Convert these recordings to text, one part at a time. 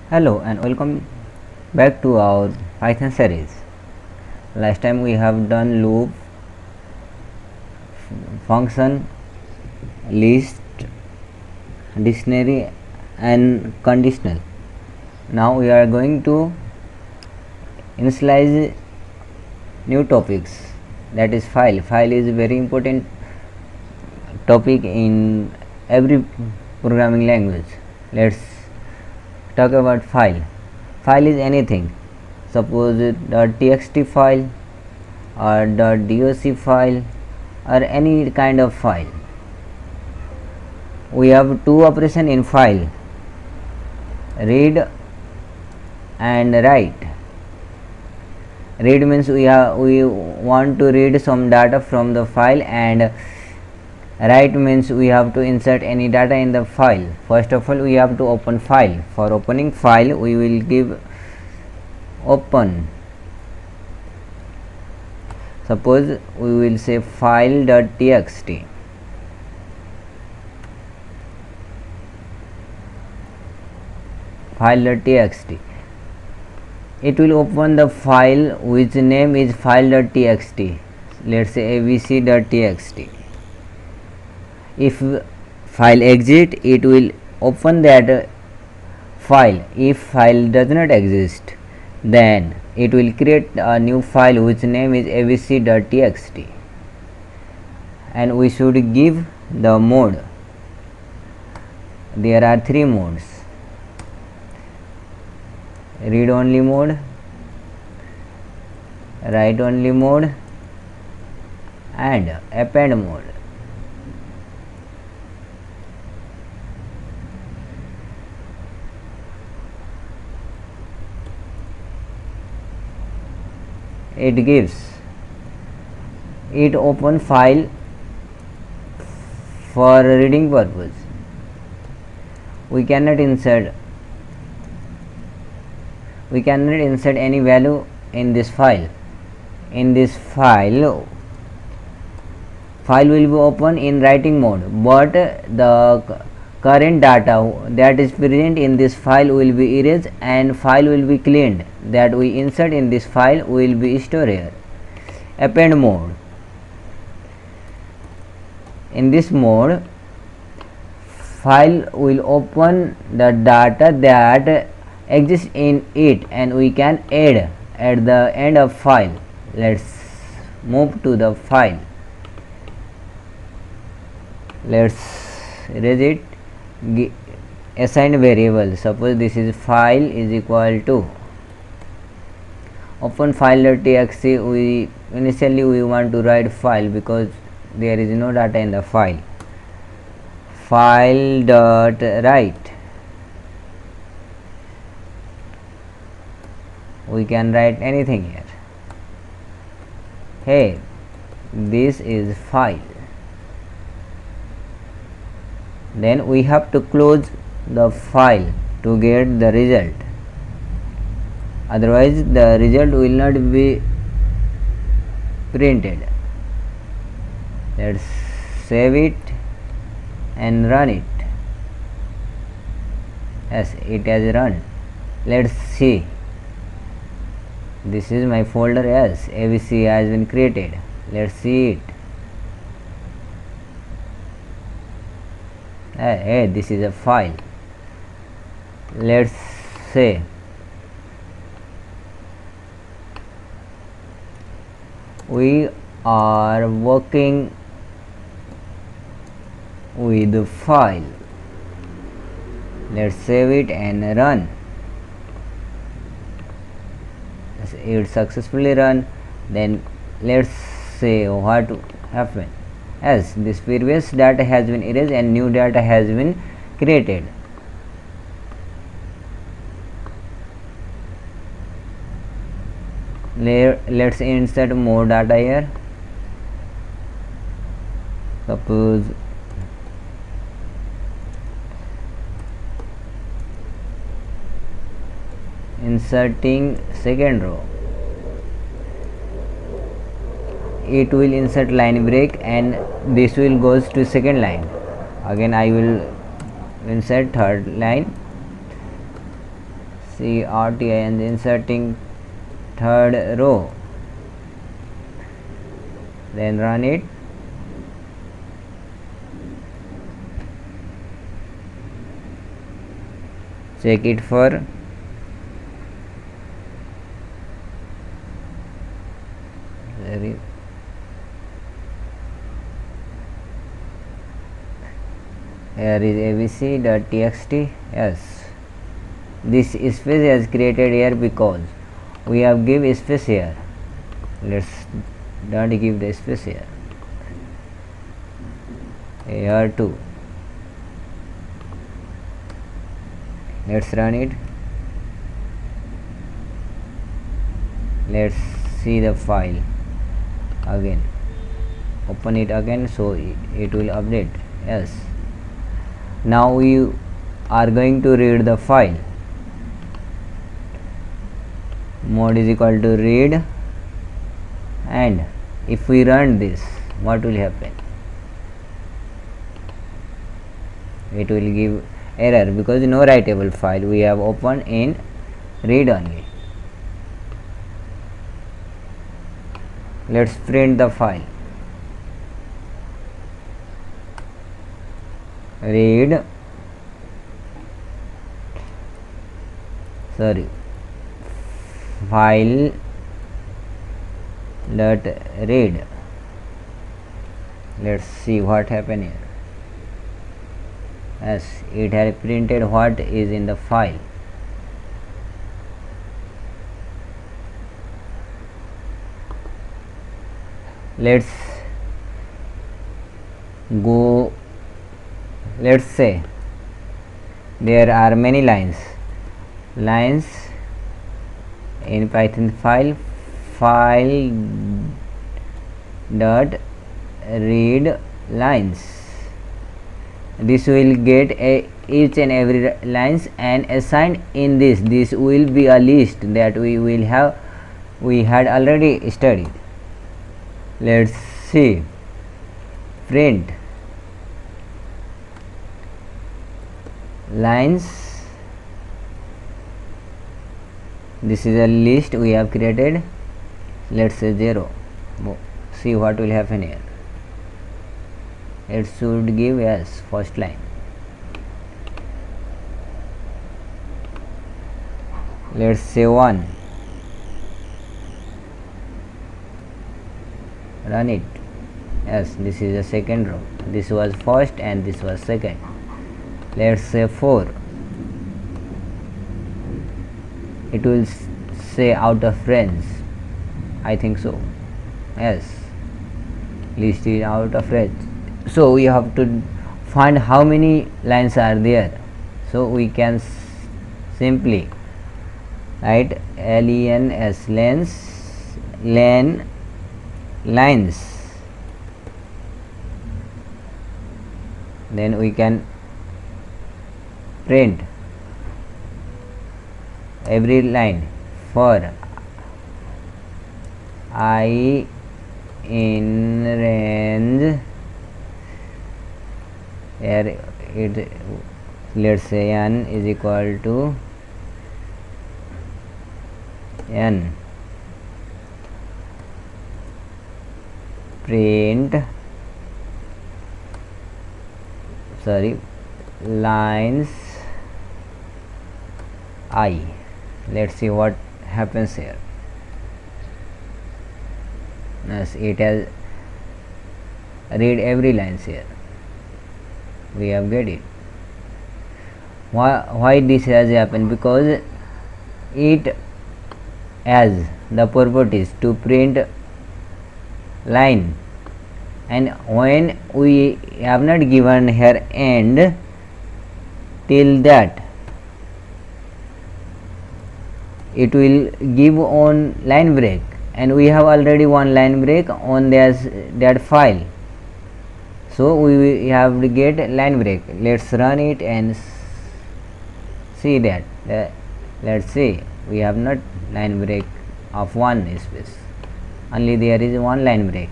Hello and welcome back to our Python series. Last time we have done loop, function, list, dictionary and conditional. Now we are going to initialize new topics, that is file. File is a very important topic in every programming language. Let's talk about file. File is anything, suppose .txt file or .doc file or any kind of file. We have two operations in file, read and write. Read means we want to read some data from the file, and write means we have to insert any data in the file. First of all, we have to open file. For opening file, we will give open. Suppose we will say file.txt. File.txt. It will open the file which name is file.txt. Let's say abc.txt. If file exit, it will open that file. If file does not exist, then it will create a new file which name is abc.txt, and we should give the mode. There are three modes: read only mode, write only mode and append mode. It open file for reading purpose. We cannot insert any value in this file. In this file will be open in writing mode, but the current data that is present in this file will be erased and file will be cleaned. That we insert in this file will be stored here. Append mode. In this mode, file will open the data that exists in it, and we can add at the end of file. Let's move to the file. Let's erase it. Assign variable. Suppose this is file is equal to open file.txt. Initially we want to write file because there is no data in the file. File.write. We can write anything here. Hey, this is file. Then we have to close the file to get the result. Otherwise the result will not be printed. Let's save it and run it. Yes, it has run. Let's see. This is my folder. Yes, abc has been created. Let's see it. Hey, this is a file. Let's say we are working with the file. Let's save it and run. It successfully run. Then let's say what happened. As this previous data has been erased and new data has been created. Let's insert more data here. Suppose inserting second row. It will insert line break and this will goes to second line. Again I will insert third line. CRTI and inserting third row, then run it. Check it for here is abc.txt. Yes, this space is created here because we have give space here. Let's don't give the space here too. Let's run it. Let's see the file again. Open it again, so it will update. Yes, now we are going to read the file. Mode is equal to read, and if we run this, what will happen? It will give error because no writable file we have opened in read only. Let's print the file. Read, file dot read. Let's see what happened here. Yes, it has printed what is in the file. Let's go. Let's say there are many lines in Python file dot read lines. This will get each and every lines and assigned in this will be a list that we had already studied. Let's see, print lines. This is a list we have created. Let's say 0. See what will happen here. It should give yes first line. Let's say 1. Run it. Yes, this is the second row. This was first and this was second. Let's say 4. It will say out of range. I think so. Yes, list is out of range. So we have to find how many lines are there. So we can simply write lens lines. Then we can print every line for I in range. Here it, let's say n is equal to n. Print lines I. Let's see what happens here. Yes, it has read every lines here. We have get it. Why this has happened? Because it has the properties to print line, and when we have not given here end till that, it will give on line break, and we have already one line break on that file, so we have to get line break. Let's run it and see that. Let's see, we have not line break of one space, only there is one line break.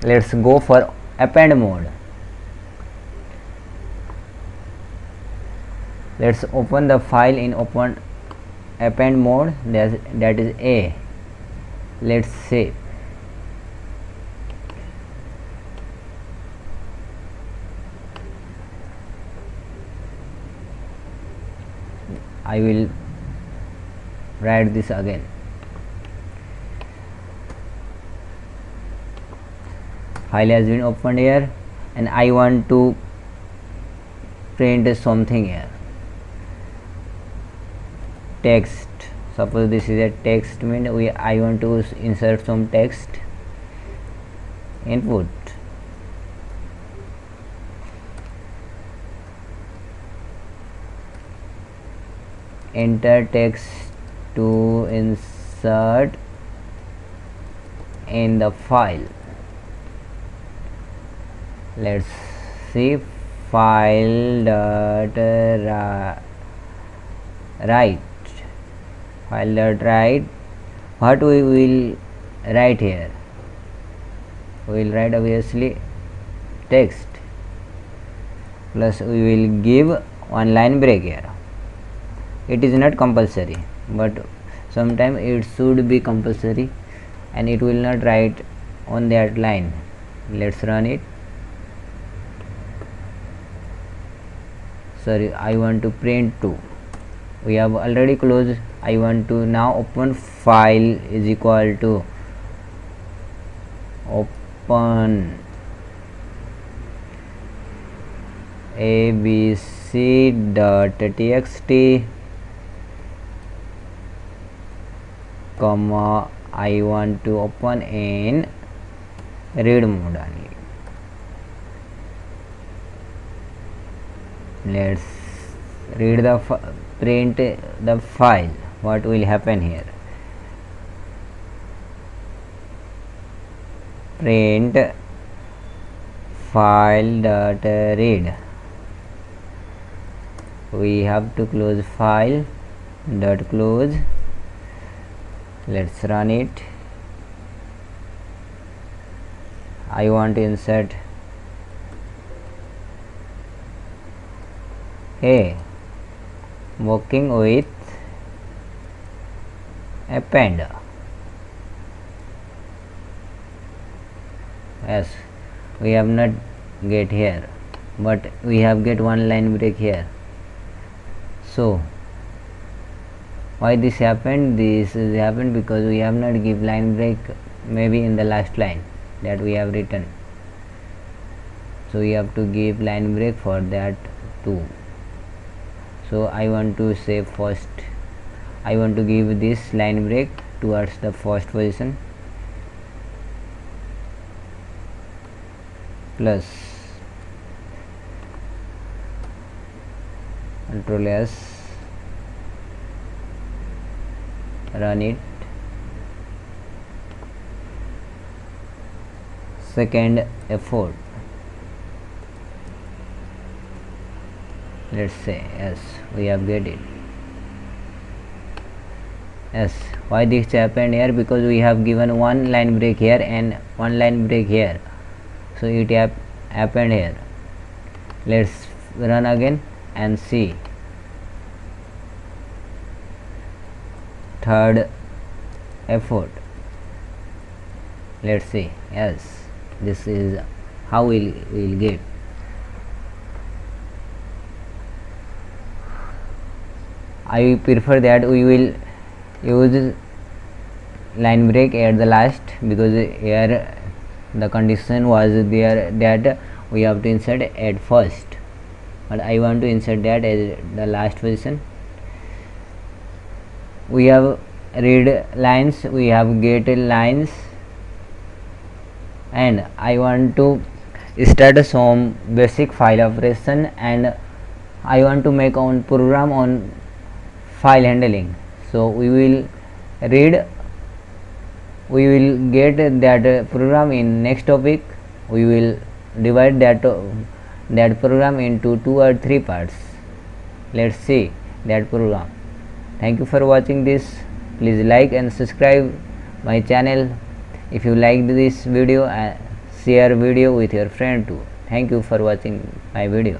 Let's go for append mode. Let's open the file in open append mode, that is A. Let's save. I will write this again. File has been opened here, and I want to print something here. Text. Suppose this is a text, mean I want to insert some text. Input. Enter text to insert in the file. Let's see, file dot write. File dot write. What we will write here? We will write obviously text, plus we will give one line break here. It is not compulsory, but sometimes it should be compulsory, and it will not write on that line. Let's run it. Sorry, I want to print 2. We have already closed. I want to now open file is equal to open abc.txt, comma, I want to open in read mode only. Let's read the print the file. What will happen here? Print file dot read. We have to close file dot close. Let's run it. I want to insert A, working with append. Yes, we have not get here, but we have get one line break here. So why this happened? This is happened because we have not give line break maybe in the last line that we have written. So we have to give line break for that too. So I want to say first, I want to give this line break towards the first position, plus Ctrl S, run it. Second effort, let's say yes, we have get it. Yes, why this happened here? Because we have given one line break here and one line break here, so it happened here. Let's run again and see. Third effort, let's see. Yes, this is how we will get. I prefer that we will use line break at the last, because here the condition was there that we have to insert at first, but I want to insert that as the last position. We have read lines, we have get lines, and I want to start some basic file operation, and I want to make one program on file handling. So we will read, we will get that program in next topic. We will divide that program into 2 or 3 parts. Let's see that program. Thank you for watching this. Please like and subscribe my channel. If you liked this video, share video with your friend too. Thank you for watching my video.